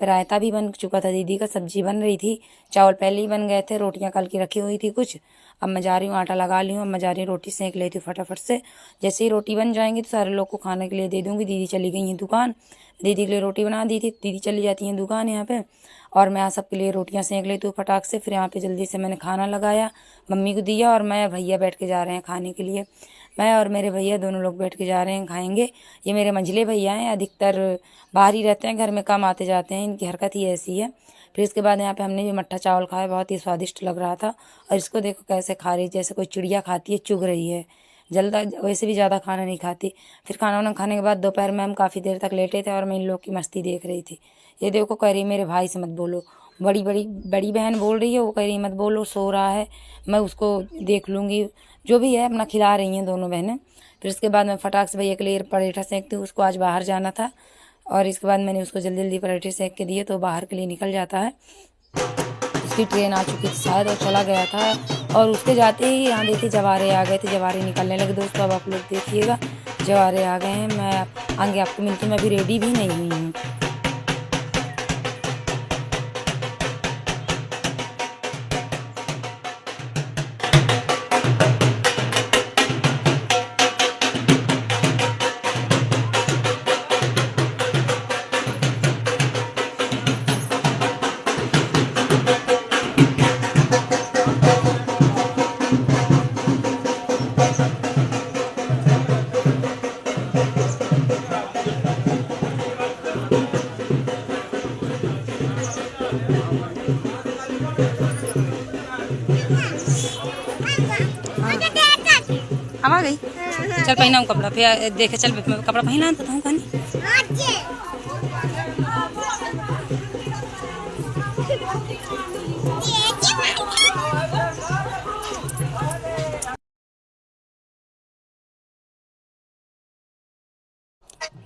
फिर रायता भी बन चुका था दीदी का, सब्जी बन रही थी, चावल पहले ही बन गए थे, रोटियां कल की रखी हुई थी कुछ। अब मैं जा रही हूँ आटा लगा ली हूँ, अब मैं जा रही हूँ रोटी सेंक लेती हूँ फटाफट से। जैसे ही रोटी बन जाएंगी तो सारे लोग को खाने के लिए दे दूँगी। दीदी चली गई हैं दुकान, दीदी के लिए रोटी बना दी थी, दीदी चली जाती हैं दुकान यहाँ पे, और मैं यहाँ सबके लिए रोटियाँ सेंक लेती हूँ फटाक से। फिर यहाँ पे जल्दी से मैंने खाना लगाया, मम्मी को दिया, और मैं भैया बैठ के जा रहे हैं खाने के लिए। मैं और मेरे भैया दोनों लोग बैठ के जा रहे हैं खाएंगे। ये मेरे मंझले भैया हैं, अधिकतर बाहर ही रहते हैं, घर में कम आते जाते हैं, इनकी हरकत ही ऐसी है। फिर इसके बाद यहाँ पे हमने भी मट्ठा चावल खाया, बहुत ही स्वादिष्ट लग रहा था। और इसको देखो कैसे खा रही, जैसे कोई चिड़िया खाती है, चुग रही है। जल्दा वैसे भी ज़्यादा खाना नहीं खाती। फिर खाना वाना खाने के बाद दोपहर में हम काफ़ी देर तक लेटे थे और मैं इन लोग की मस्ती देख रही थी। ये देखो कह रही मेरे भाई से मत बोलो, बड़ी बहन बोल रही है, वो कह रही मत बोलो, सो रहा है, मैं उसको देख लूँगी। जो भी है अपना खिला रही हैं दोनों बहनें। फिर इसके बाद मैं फटाक से भैया के लिए पराठा सेंकती हूँ, उसको आज बाहर जाना था, और इसके बाद मैंने उसको जल्दी जल्दी पराठे सेंक के दिए तो बाहर के लिए निकल जाता है। उसकी ट्रेन आ चुकी थी शायद और चला गया था, और उसके जाते ही यहाँ देखिए जवारे आ गए थे, जवारे निकलने लगे दोस्तों। अब आप लोग देखिएगा जवारे आ गए हैं। मैं आगे आपको मिलती हूँ, मैं अभी रेडी भी नहीं हुई हूँ। अब आ गई, चल पहना कपड़ा, फिर देखे चल कपड़ा पहना तो कहूँ कहीं।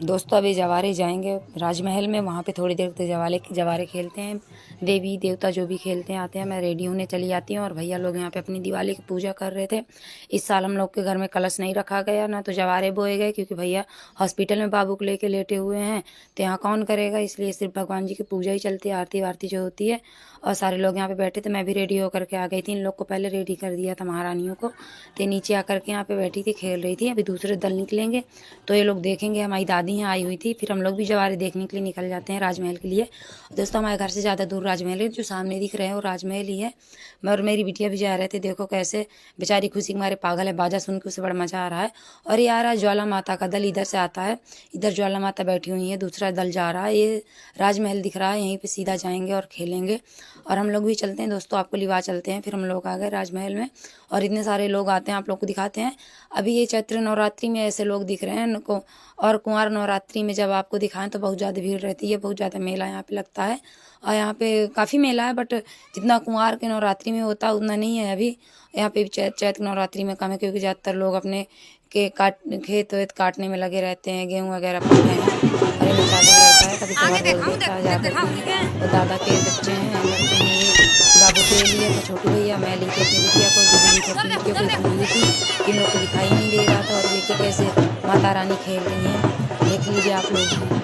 दोस्तों अभी जवारे जाएंगे राजमहल में, वहाँ पे थोड़ी देर तक जवारे खेलते हैं, देवी देवता जो भी खेलते हैं आते हैं। मैं रेडी होने चली जाती हूँ, और भैया लोग यहाँ पे अपनी दिवाली की पूजा कर रहे थे। इस साल हम लोग के घर में कलश नहीं रखा गया, ना तो जवारे बोए गए, क्योंकि भैया हॉस्पिटल में बाबू को लेके लेटे हुए हैं, तो यहाँ कौन करेगा, इसलिए सिर्फ भगवान जी की पूजा ही चलती है, आरती वारती जो होती है। और सारे लोग यहाँ पे बैठे थे, मैं भी रेडी होकर के आ गई थी, इन लोग को पहले रेडी कर दिया था महारानियों को, तो नीचे आकर के यहाँ पे बैठी थी, खेल रही थी। अभी दूसरे दल निकलेंगे तो ये लोग देखेंगे, हमारी दादी यहाँ आई हुई थी, फिर हम लोग भी जवारे देखने के लिए निकल जाते हैं राजमहल के लिए। दोस्तों हमारे घर से ज़्यादा दूर राजमहल है, जो सामने दिख रहे हैं वो राजमहल ही है। मैं और मेरी बिटिया भी जा रहे थे, देखो कैसे बेचारी खुशी के मारे पागल है, बाजा सुन के उसे बड़ा मजा आ रहा है। और ये आ रहा है ज्वाला माता का दल, इधर से आता है, इधर ज्वाला माता बैठी हुई है, दूसरा दल जा रहा है, ये राजमहल दिख रहा है, यहीं पे सीधा जाएंगे और खेलेंगे। और हम लोग भी चलते हैं दोस्तों, आपको लिवा चलते हैं। फिर हम लोग आ गए राजमहल में, और इतने सारे लोग आते हैं, आप लोग को दिखाते हैं। अभी ये चैत्र नवरात्रि में ऐसे लोग दिख रहे हैं को, और कुंवार नवरात्रि में जब आपको दिखाएं तो बहुत ज़्यादा भीड़ रहती है, बहुत ज़्यादा मेला यहाँ पे लगता है। और यहाँ पे काफ़ी मेला है, बट जितना कुंवार के नवरात्रि में होता है उतना नहीं है अभी। यहाँ पे चैत्र नवरात्रि में कम है, क्योंकि ज़्यादातर लोग अपने के खेत वेत काटने में लगे रहते हैं, गेहूँ वगैरह काट रहे हैं, और इन्हें ज़्यादा रहता है, कभी कभार बोल देता है ज़्यादा। तो दादा के बच्चे हैं, लड़के हैं, ये बाबू के लिए तो छोटू भैया, मैं ली थी अपनी बिटिया को, दीदी ली थी अपनी बिटिया को, भूल हुई थी, इन लोग को दिखाई नहीं दे रहा था। और देखिए कैसे माता रानी खेल रही हैं, देख लीजिए आप लोग।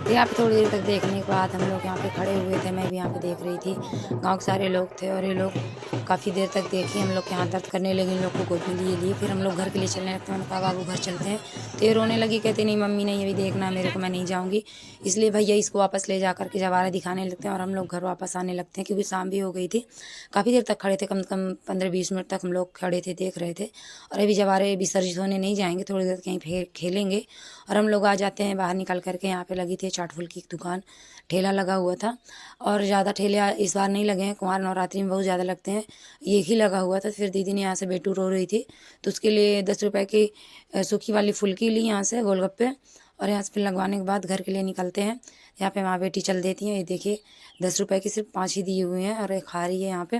तो यहाँ पे थोड़ी देर तक देखने के बाद हम लोग यहाँ पे खड़े हुए थे, मैं भी यहाँ पे देख रही थी। गांव के सारे लोग थे और ये लोग काफ़ी देर तक देखी। हम लोग के हाथ दर्द करने लगे, इन लोग को गोद में लिए। फिर हम लोग घर के लिए चलने लगते हैं। मैंने कहा बाबू घर चलते हैं, तो ये रोने लगी, कहते नहीं मम्मी नहीं अभी देखना है मेरे को, मैं नहीं जाऊँगी। इसलिए भैया इसको वापस ले जा करके जवारे दिखाने लगते हैं और हम लोग घर वापस आने लगते हैं, क्योंकि शाम भी हो गई थी। काफ़ी देर तक खड़े थे, कम से कम 15-20 मिनट तक हम लोग खड़े थे, देख रहे थे। और अभी जवारे विसर्जित होने नहीं जाएंगे, थोड़ी देर कहीं फिर खेलेंगे और हम लोग आ जाते हैं बाहर निकल करके। यहाँ पे लगी थी चाट फुल्की की दुकान, ठेला लगा हुआ था और ज़्यादा ठेले इस बार नहीं लगे हैं, कुंवार नवरात्रि में बहुत ज़्यादा लगते हैं, एक ही लगा हुआ था। फिर दीदी ने यहाँ से बेटू रो रही थी तो उसके लिए 10 रुपए की सूखी वाली फुल्की ली यहाँ से, गोलगप्पे, और यहाँ से फिर लगवाने के बाद घर के लिए निकलते हैं। यहाँ पे माँ बेटी चल देती हैं। ये देखिए 10 रुपए की सिर्फ 5 ही दिए हुए हैं और ये खा रही है यहाँ पे।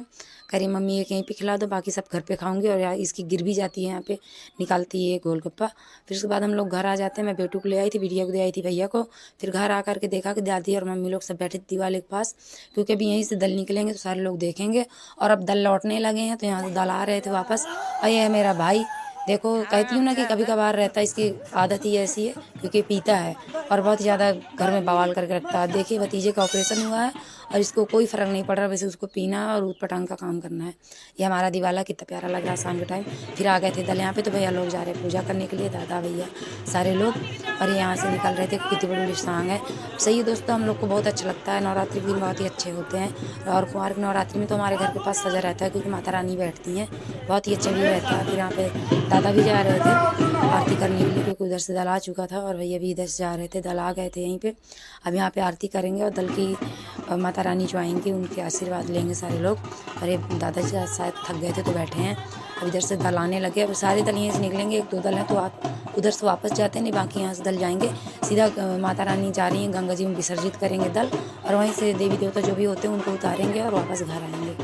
कह रही मम्मी ये कहीं पे खिला दो, बाकी सब घर पे खाऊंगी। और यार इसकी गिर भी जाती है यहाँ पे, निकालती है गोलगप्पा। फिर उसके बाद हम लोग घर आ जाते हैं। मैं बेटू को ले आई थी, बिटिया को दे आई थी भैया को। फिर घर आ करके देखा कि दादी और मम्मी लोग सब बैठे थे दीवार के पास, क्योंकि अभी यहीं से दल निकलेंगे तो सारे लोग देखेंगे। और अब दल लौटने लगे हैं तो यहाँ से दल आ रहे थे वापस। और ये है मेरा भाई, देखो कहती हूँ ना कि कभी कभार रहता है, इसकी आदत ही ऐसी है, क्योंकि पीता है और बहुत ज़्यादा घर में बवाल करके रखता है। देखिए भतीजे का ऑपरेशन हुआ है और इसको कोई फ़र्क नहीं पड़ रहा, वैसे उसको पीना और ऊट पटांग का काम करना है। ये हमारा दिवाला कितना प्यारा लग रहा है शाम के टाइम। फिर आ गए थे दल यहाँ पे, तो भैया लोग जा रहे हैं पूजा करने के लिए, दादा भैया सारे लोग। और यहाँ से निकल रहे थे, कितनी बड़ी सांग है। सही है दोस्तों, हम लोग को बहुत अच्छा लगता है। नवरात्रि के दिन बहुत ही अच्छे होते हैं और कुंवार की नवरात्रि में तो हमारे घर के पास सजा रहता है, क्योंकि माता रानी बैठती हैं, बहुत ही अच्छा व्यू रहता है। फिर यहाँ पे दादा भी जा रहे थे आरती करने के लिए, क्योंकि उधर से दल आ चुका था और भैया भी इधर से जा रहे थे, दल आ गए थे यहीं पे। अब यहाँ पे आरती करेंगे और दल की माता रानी जो आएंगी उनके आशीर्वाद लेंगे सारे लोग। और ये दादाजी शायद थक गए थे तो बैठे हैं। अब इधर से दल आने लगे, अब सारे दल यहीं से निकलेंगे। 1-2 दल हैं तो आप उधर से वापस जाते हैं, नहीं बाकी यहाँ से दल जाएंगे सीधा। माता रानी जा रही हैं गंगा जी में, विसर्जित करेंगे दल और वहीं से देवी देवता जो भी होते हैं उनको उतारेंगे और वापस घर आएंगे।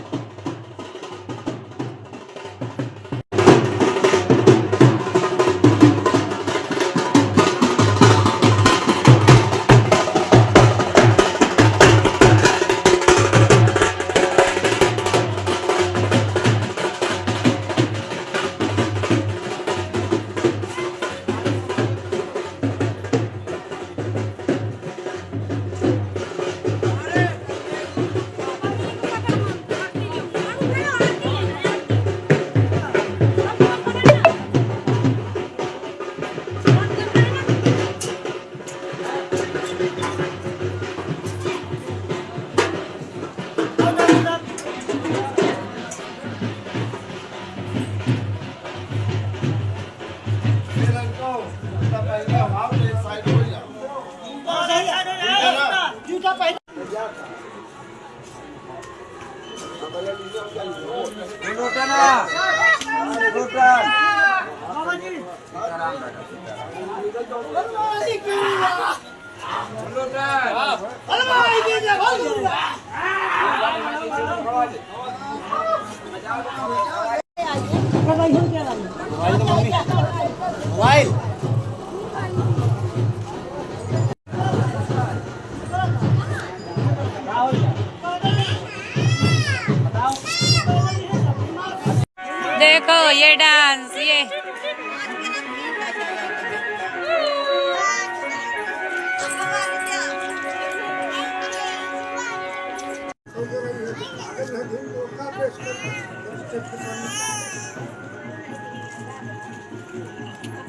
देखो ये डांस, ये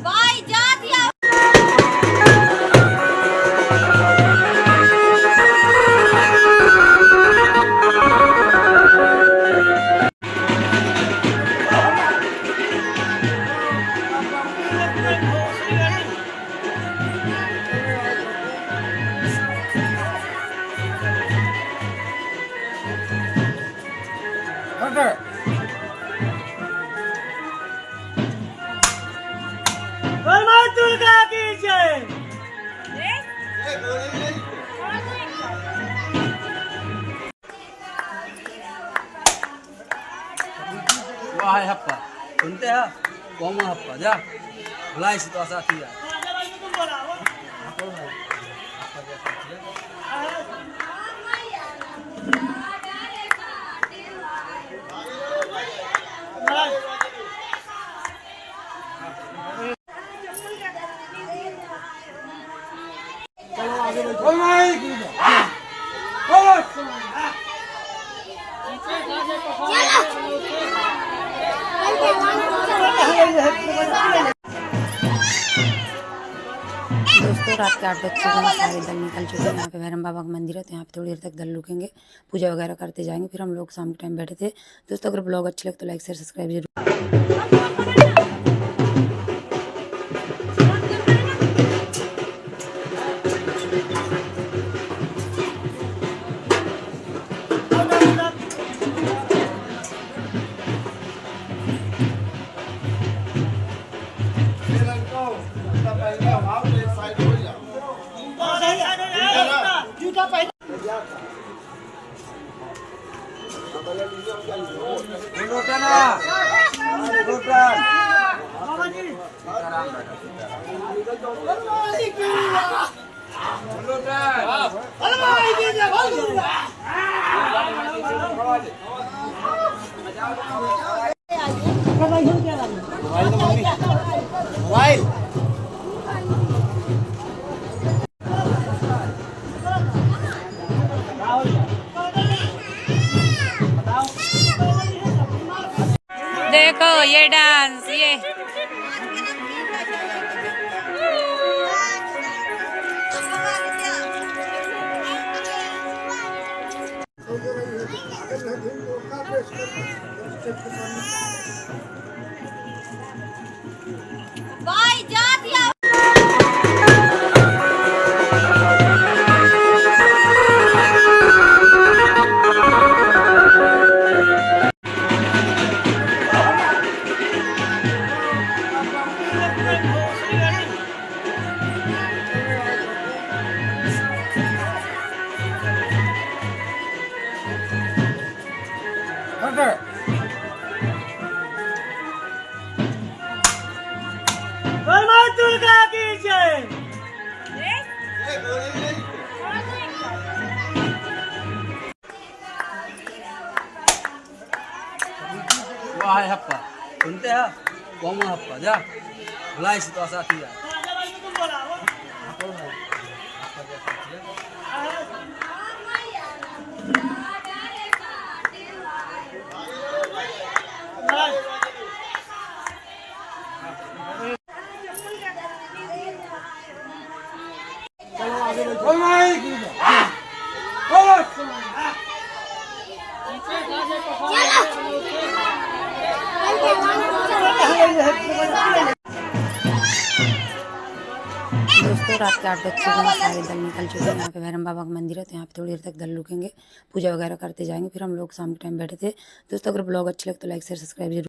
भाई जा दिया। दुर्गा की जय। वाह हप्पा सुनते हैं कौन हप्पा जा बुलाई से तो आशा थी यार दोस्तों रात के 8 बज चुके हैं, सारे दल निकल चुके हैं। यहाँ पे भैरम बाबा का मंदिर है, तो यहाँ पे थोड़ी देर तक दल रुकेंगे, पूजा वगैरह करते जाएंगे। फिर हम लोग शाम के टाइम बैठे थे। दोस्तों अगर ब्लॉग अच्छे लगे तो लाइक शेयर सब्सक्राइब जरूर। देखो ये डांस ये भाई जा दिया। दुर्गा की जय। वाह हप्पा सुनते हैं कौन हप्पा जा बुलाई से तो साथी जा दोस्तों रात के 8 बज चुके हैं, सारे दल निकल चुके हैं। यहाँ पे भैरम बाबा का मंदिर है, तो यहाँ पे थोड़ी देर तक दल रुकेंगे, पूजा वगैरह करते जाएंगे। फिर हम लोग शाम के टाइम बैठे थे। दोस्तों अगर ब्लॉग अच्छे लगे तो लाइक शेयर सब्सक्राइब जरूर।